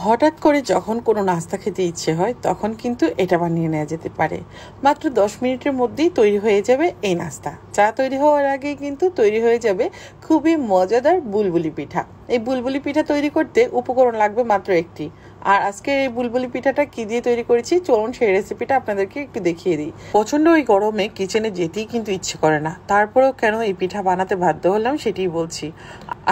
হঠাৎ করে যখন কোনো নাস্তা খেতে ইচ্ছে হয় তখন কিন্তু এটা বানিয়ে নেওয়া যেতে পারে। মাত্র 10 মিনিটের মধ্যেই তৈরি হয়ে যাবে এই নাস্তা। চা তৈরি হওয়ার আগেই কিন্তু তৈরি হয়ে যাবে খুবই মজাদার বুলবুলি পিঠা। এই বুলবুলি পিঠা তৈরি করতে উপকরণ লাগবে মাত্র একটি। আর আজকে এই বুলবুলি পিঠাটা কি দিয়ে তৈরি করেছি চলুন সেই রেসিপিটা আপনাদেরকে একটু দেখিয়ে দিই। প্রচন্ড ওই গরমে কিচেনে যেতেই কিন্তু ইচ্ছে করে না, তারপরেও কেন এই পিঠা বানাতে বাধ্য হলাম সেটাই বলছি।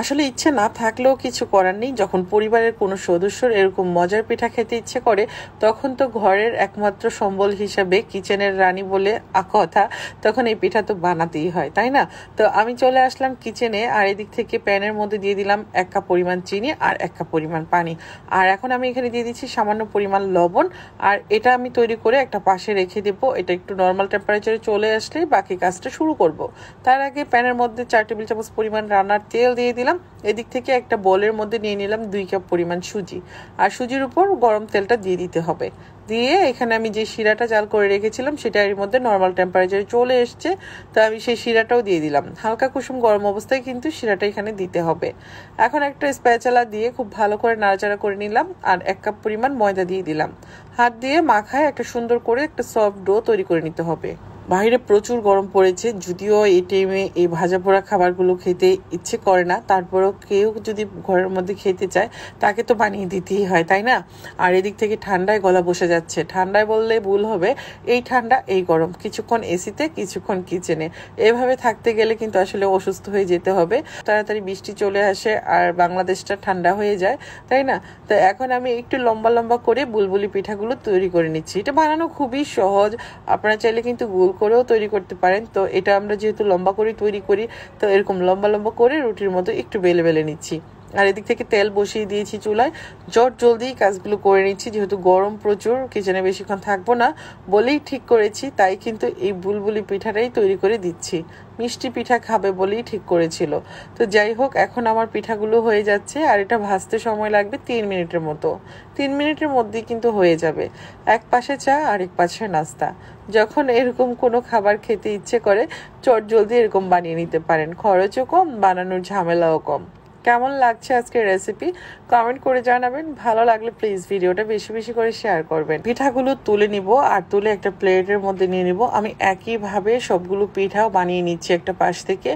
আসলে ইচ্ছে না থাকলেও কিছু করার নেই। যখন পরিবারের কোনো সদস্যর এরকম মজার পিঠা খেতে ইচ্ছে করে তখন তো ঘরের একমাত্র সম্বল হিসাবে কিচেনের রানী বলে কথা, তখন এই পিঠা তো বানাতেই হয়, তাই না? তো আমি চলে আসলাম কিচেনে, আর এদিক থেকে প্যানের মধ্যে দিয়ে দিলাম 1 কাপ পরিমাণ চিনি আর 1 কাপ পরিমাণ পানি। আর এখন আমি এখানে দিয়ে দিচ্ছি সামান্য পরিমাণ লবণ। আর এটা আমি তৈরি করে একটা পাশে রেখে দেবো। এটা একটু নর্মাল টেম্পারেচারে চলে আসলে বাকি কাজটা শুরু করব। তার আগে প্যানের মধ্যে 4 টেবিল চামচ পরিমাণ রান্নার তেল দিয়ে দিলাম। এদিক থেকে একটা বোলের মধ্যে নিয়ে নিলাম 2 কাপ পরিমাণ সুজি। আর সুজির উপর গরম তেলটা দিয়ে দিতে হবে। দিয়ে এখানে আমি যে শিরাটা জাল করে রেখেছিলাম সেটা এর মধ্যে নর্মাল টেম্পারেচারে চলে এসছে, তো আমি সেই শিরাটাও দিয়ে দিলাম। হালকা কুসুম গরম অবস্থায় কিন্তু শিরাটা এখানে দিতে হবে। এখন একটা স্প্যাচুলা দিয়ে খুব ভালো করে নাড়াচাড়া করে নিলাম আর 1 কাপ পরিমাণ ময়দা দিয়ে দিলাম। হাত দিয়ে মাখায় একটা সুন্দর করে একটা সফট ডো তৈরি করে নিতে হবে। বাইরে প্রচুর গরম পড়েছে, যদিও এই টাইমে এই ভাজা পোড়া খাবারগুলো খেতে ইচ্ছে করে না, তারপরেও কেউ যদি ঘরের মধ্যে খেতে চায় তাকে তো বানিয়ে দিতেই হয়, তাই না? আর এদিক থেকে ঠান্ডায় গলা বসে যাচ্ছে। ঠান্ডায় বললে ভুল হবে, এই ঠান্ডা এই গরম, কিছুক্ষণ এসিতে কিছুক্ষণ কিচেনে, এভাবে থাকতে গেলে কিন্তু আসলে অসুস্থ হয়ে যেতে হবে। তাড়াতাড়ি বৃষ্টি চলে আসে আর বাংলাদেশটা ঠান্ডা হয়ে যায়, তাই না? তো এখন আমি একটু লম্বা লম্বা করে বুলবুলি পিঠাগুলো তৈরি করে নিচ্ছি। এটা বানানো খুবই সহজ, আপনারা চাইলে কিন্তু গোল করেও তৈরি করতে পারেন। তো এটা আমরা যেহেতু লম্বা করে তৈরি করি, তো এরকম লম্বা লম্বা করে রুটির মতো একটু বেলে বেলে নিচ্ছি। আর এদিক থেকে তেল বসিয়ে দিয়েছি চুলায়, জলদি কাজগুলো করে নিচ্ছি। যেহেতু গরম প্রচুর, কিচেনে বেশিক্ষণ থাকবো না বলেই ঠিক করেছি, তাই কিন্তু এই বুলবুলি পিঠাটাই তৈরি করে দিচ্ছি। মিষ্টি পিঠা খাবে বলেই ঠিক করেছিল। তো যাই হোক, এখন আমার পিঠাগুলো হয়ে যাচ্ছে আর এটা ভাজতে সময় লাগবে 3 মিনিটের মতো। 3 মিনিটের মধ্যেই কিন্তু হয়ে যাবে। এক পাশে চা আর এক পাশে নাস্তা। যখন এরকম কোনো খাবার খেতে ইচ্ছে করে জলদি এরকম বানিয়ে নিতে পারেন, খরচও কম, বানানোর ঝামেলাও কম। কেমন লাগছে আজকের রেসিপি কমেন্ট করে জানাবেন। ভালো লাগলে প্লিজ ভিডিওটা বেশি বেশি করে শেয়ার করবেন। পিঠাগুলো তুলে নিব আর তুলে একটা প্লেটের মধ্যে নিয়ে নিব। আমি একইভাবে সবগুলো পিঠাও বানিয়ে নিচ্ছি একটা পাশ থেকে,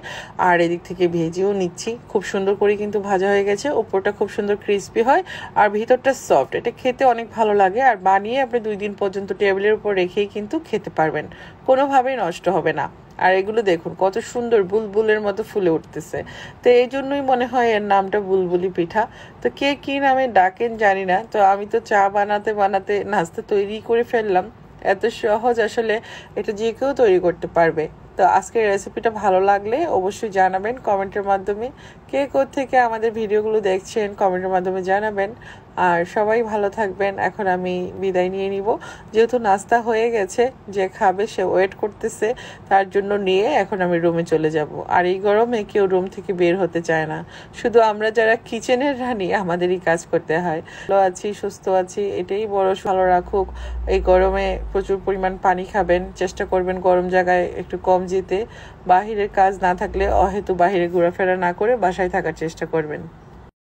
আর এদিক থেকে ভেজেও নিচ্ছি। খুব সুন্দর করে কিন্তু ভাজা হয়ে গেছে, উপরটা খুব সুন্দর ক্রিস্পি হয় আর ভিতরটা সফট। এটা খেতে অনেক ভালো লাগে আর বানিয়ে আপনি 2 দিন পর্যন্ত টেবিলের উপর রেখেই কিন্তু খেতে পারবেন, কোনোভাবেই নষ্ট হবে না। আর এগুলো দেখুন কত সুন্দর বুলবুলের মতো ফুলে উঠতেছে। তো এই জন্যই মনে হয় এর নামটা বুলবুলি পিঠা। তো কে কি নামে ডাকেন জানি না। তো আমি তো চা বানাতে বানাতে নাস্তা তৈরি করে ফেললাম। এত সহজ, আসলে এটা যে কেউ তৈরি করতে পারবে। তো আজকের রেসিপিটা ভালো লাগলে অবশ্যই জানাবেন কমেন্টের মাধ্যমে। কে থেকে আমাদের ভিডিওগুলো দেখছেন কমেন্টের মাধ্যমে জানাবেন। আর সবাই ভালো থাকবেন। এখন আমি বিদায় নিয়ে নিব, যেহেতু নাস্তা হয়ে গেছে, যে খাবে সে ওয়েট করতেছে, তার জন্য নিয়ে এখন আমি রুমে চলে যাব। আর এই গরমে কেউ রুম থেকে বের হতে চায় না, শুধু আমরা যারা কিচেনের রানী আমাদেরই কাজ করতে হয়। ভালো আছি, সুস্থ আছি, এটাই বড়। ভালো রাখুক। এই গরমে প্রচুর পরিমাণ পানি খাবেন, চেষ্টা করবেন গরম জায়গায় একটু কম যেতে। বাহিরের কাজ না থাকলে অহেতু বাহিরে ঘোরাফেরা না করে বাসায় থাকার চেষ্টা করবেন।